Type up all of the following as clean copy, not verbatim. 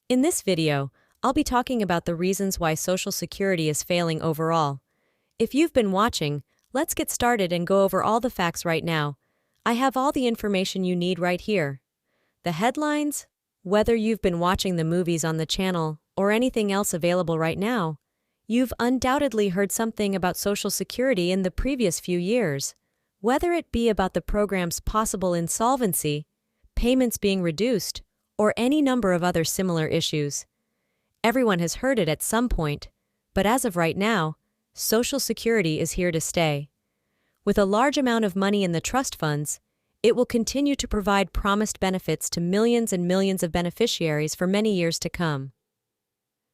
In this video, I'll be talking about the reasons why Social Security is failing overall. If you've been watching, let's get started and go over all the facts right now. I have all the information you need right here. The headlines? Whether you've been watching the movies on the channel or anything else available right now, you've undoubtedly heard something about Social Security in the previous few years. Whether it be about the program's possible insolvency, payments being reduced, or any number of other similar issues. Everyone has heard it at some point, but as of right now, Social Security is here to stay. With a large amount of money in the trust funds, it will continue to provide promised benefits to millions and millions of beneficiaries for many years to come.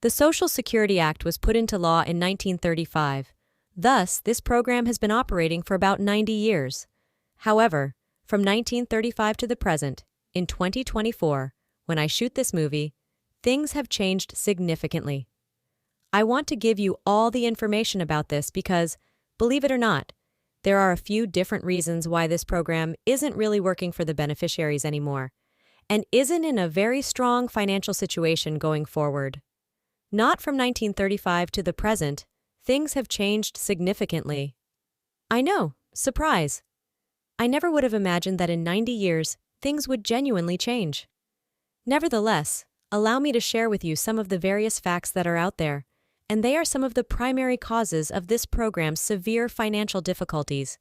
The Social Security Act was put into law in 1935. Thus, this program has been operating for about 90 years. However, from 1935 to the present, in 2024, when I shoot this movie, things have changed significantly. I want to give you all the information about this because, believe it or not, there are a few different reasons why this program isn't really working for the beneficiaries anymore, and isn't in a very strong financial situation going forward. Not from 1935 to the present, things have changed significantly. I know, surprise. I never would have imagined that in 90 years, things would genuinely change. Nevertheless, allow me to share with you some of the various facts that are out there, and they are some of the primary causes of this program's severe financial difficulties.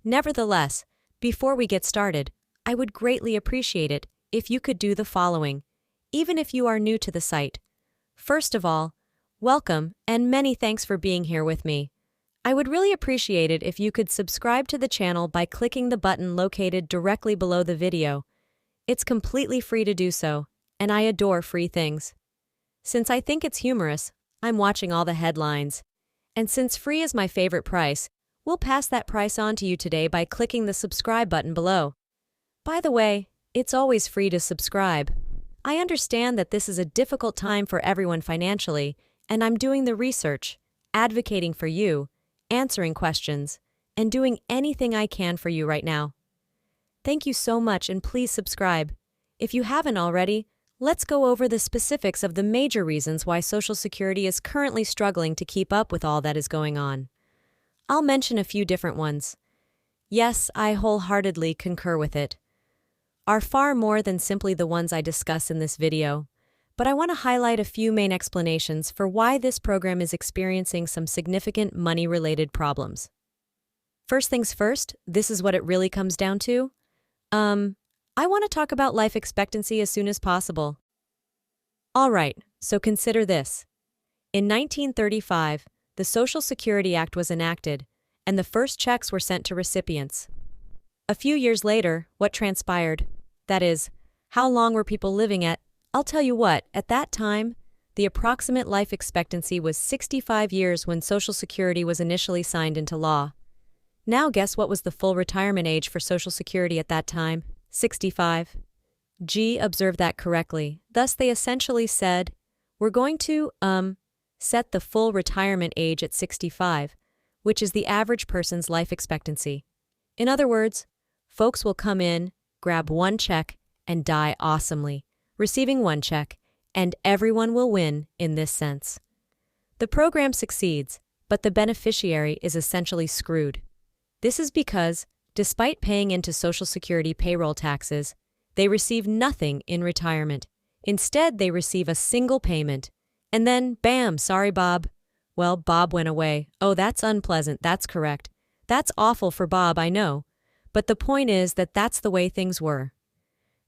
Nevertheless, before we get started, I would greatly appreciate it if you could do the following, even if you are new to the site. First of all, welcome and many thanks for being here with me. I would really appreciate it if you could subscribe to the channel by clicking the button located directly below the video. It's completely free to do so, and I adore free things. Since I think it's humorous, I'm watching all the headlines. And since free is my favorite price, we'll pass that price on to you today by clicking the subscribe button below. By the way, it's always free to subscribe. I understand that this is a difficult time for everyone financially, and I'm doing the research, advocating for you, answering questions, and doing anything I can for you right now. Thank you so much, and please subscribe. If you haven't already, let's go over the specifics of the major reasons why Social Security is currently struggling to keep up with all that is going on. I'll mention a few different ones. Yes, I wholeheartedly concur with it. Are far more than simply the ones I discuss in this video, but I want to highlight a few main explanations for why this program is experiencing some significant money-related problems. First things first, this is what it really comes down to. I want to talk about life expectancy as soon as possible. Alright, so consider this. In 1935, the Social Security Act was enacted, and the first checks were sent to recipients. A few years later, what transpired? That is, how long were people living at? I'll tell you what, at that time, the approximate life expectancy was 65 years when Social Security was initially signed into law. Now guess what was the full retirement age for Social Security at that time? 65. G observed that correctly. Thus they essentially said, we're going to, set the full retirement age at 65, which is the average person's life expectancy. In other words, folks will come in, grab one check, and die awesomely, receiving one check, and everyone will win in this sense. The program succeeds, but the beneficiary is essentially screwed. This is because, despite paying into Social Security payroll taxes, they receive nothing in retirement. Instead, they receive a single payment. And then, bam, sorry, Bob. Well, Bob went away. Oh, that's unpleasant, that's correct. That's awful for Bob, I know. But the point is that that's the way things were.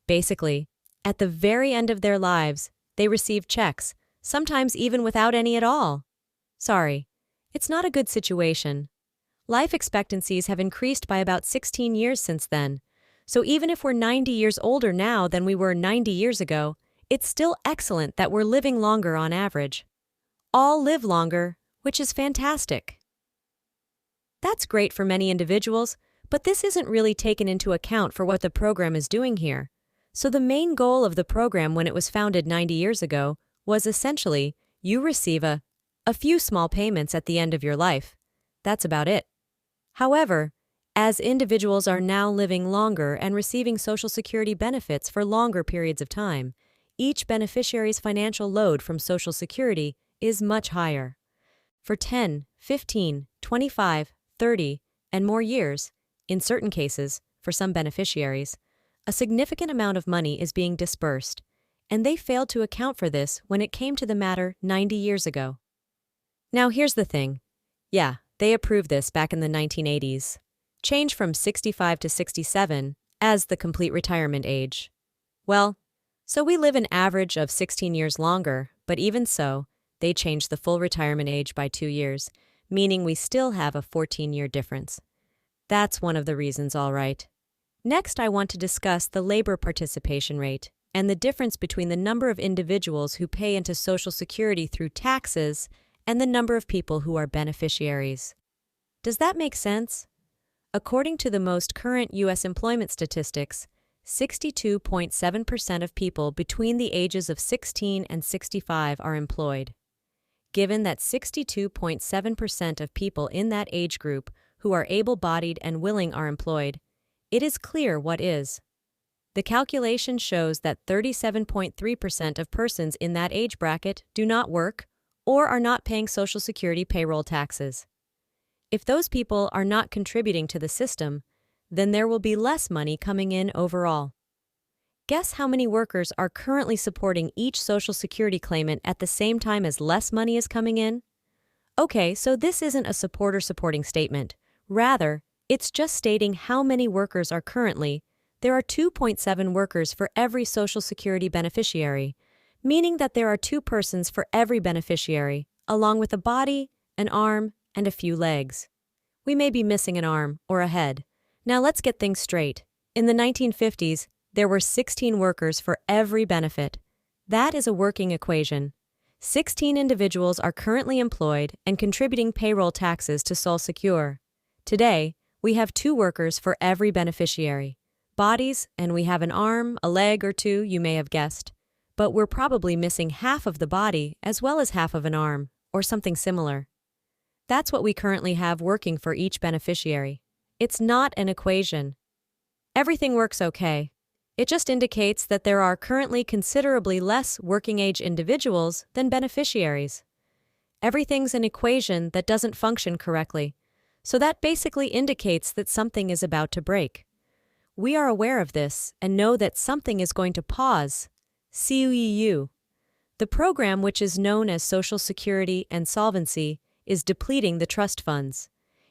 Basically, at the very end of their lives, they receive checks, sometimes even without any at all. Sorry, it's not a good situation. Life expectancies have increased by about 16 years since then, so even if we're 90 years older now than we were 90 years ago, it's still excellent that we're living longer on average. All live longer, which is fantastic. That's great for many individuals, but this isn't really taken into account for what the program is doing here. So the main goal of the program when it was founded 90 years ago was essentially you receive a few small payments at the end of your life. That's about it. However, as individuals are now living longer and receiving Social Security benefits for longer periods of time, each beneficiary's financial load from Social Security is much higher. For 10, 15, 25, 30, and more years, in certain cases, for some beneficiaries, a significant amount of money is being disbursed, and they failed to account for this when it came to the matter 90 years ago. Now here's the thing. Yeah, they approved this back in the 1980s. Change from 65 to 67 as the complete retirement age. Well, so we live an average of 16 years longer, but even so, they changed the full retirement age by 2 years, meaning we still have a 14-year difference. That's one of the reasons, all right. Next, I want to discuss the labor participation rate and the difference between the number of individuals who pay into Social Security through taxes and the number of people who are beneficiaries. Does that make sense? According to the most current U.S. employment statistics, 62.7% of people between the ages of 16 and 65 are employed. Given that 62.7% of people in that age group who are able-bodied and willing are employed, it is clear what is. The calculation shows that 37.3% of persons in that age bracket do not work or are not paying Social Security payroll taxes. If those people are not contributing to the system, then there will be less money coming in overall. Guess how many workers are currently supporting each Social Security claimant at the same time as less money is coming in? Okay, so this isn't a supporting statement. Rather, it's just stating how many workers are currently. There are 2.7 workers for every Social Security beneficiary, meaning that there are 2 persons for every beneficiary, along with a body, an arm, and a few legs. We may be missing an arm or a head. Now let's get things straight. In the 1950s, there were 16 workers for every benefit. That is a working equation. 16 individuals are currently employed and contributing payroll taxes to Social Secure. Today, we have 2 workers for every beneficiary. Bodies, and we have an arm, a leg or 2, you may have guessed. But we're probably missing half of the body as well as half of an arm, or something similar. That's what we currently have working for each beneficiary. It's not an equation. Everything works okay. It just indicates that there are currently considerably less working-age individuals than beneficiaries. Everything's an equation that doesn't function correctly, so that basically indicates that something is about to break. We are aware of this and know that something is going to pause. CUEU. The program, which is known as Social Security and Solvency, is depleting the trust funds.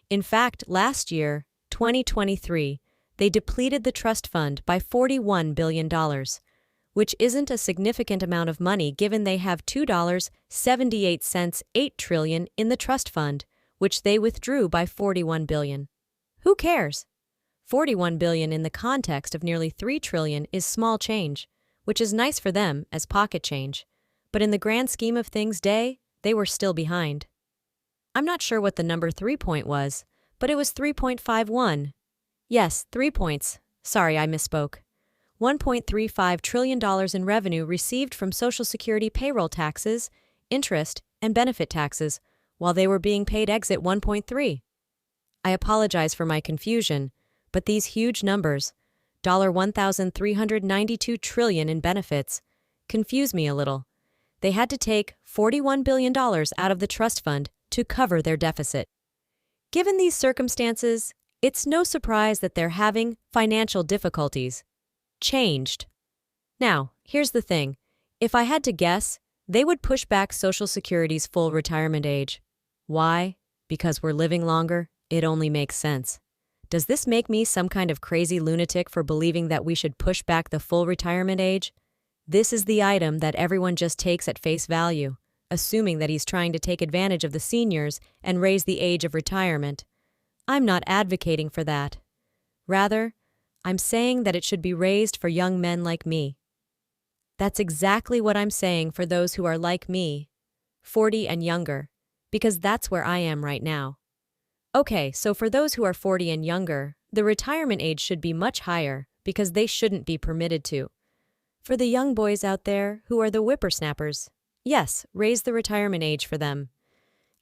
In fact, last year, 2023, they depleted the trust fund by $41 billion, which isn't a significant amount of money given they have $2.78 $8 trillion in the trust fund, which they withdrew by $41 billion. Who cares? $41 billion in the context of nearly $3 trillion is small change, which is nice for them as pocket change, but in the grand scheme of things they were still behind. I'm not sure what the number 3 point was, but it was 3.51. Yes, 3 points. Sorry, I misspoke. $1.35 trillion in revenue received from Social Security payroll taxes, interest, and benefit taxes, while they were being paid exit 1.3. I apologize for my confusion, but these huge numbers, $1,392 trillion in benefits, confuse me a little. They had to take $41 billion out of the trust fund to cover their deficit. Given these circumstances, it's no surprise that they're having financial difficulties. Changed. Now, here's the thing. If I had to guess, they would push back Social Security's full retirement age. Why? Because we're living longer? It only makes sense. Does this make me some kind of crazy lunatic for believing that we should push back the full retirement age? This is the item that everyone just takes at face value, assuming that he's trying to take advantage of the seniors and raise the age of retirement. I'm not advocating for that. Rather, I'm saying that it should be raised for young men like me. That's exactly what I'm saying for those who are like me, 40 and younger, because that's where I am right now. Okay, so for those who are 40 and younger, the retirement age should be much higher because they shouldn't be permitted to. For the young boys out there who are the whippersnappers, yes, raise the retirement age for them.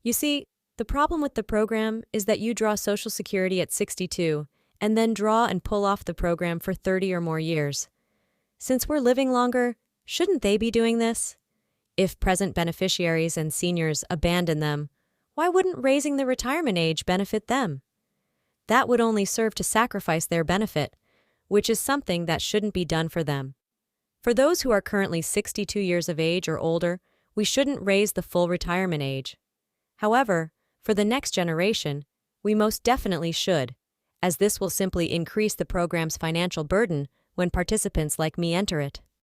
You see, the problem with the program is that you draw Social Security at 62 and then draw and pull off the program for 30 or more years. Since we're living longer, Shouldn't they be doing this? If present beneficiaries and seniors abandon them, why wouldn't raising the retirement age benefit them? That would only serve to sacrifice their benefit, which is something that shouldn't be done for them. For those who are currently 62 years of age or older, we shouldn't raise the full retirement age. However, for the next generation, we most definitely should, as this will simply increase the program's financial burden when participants like me enter it.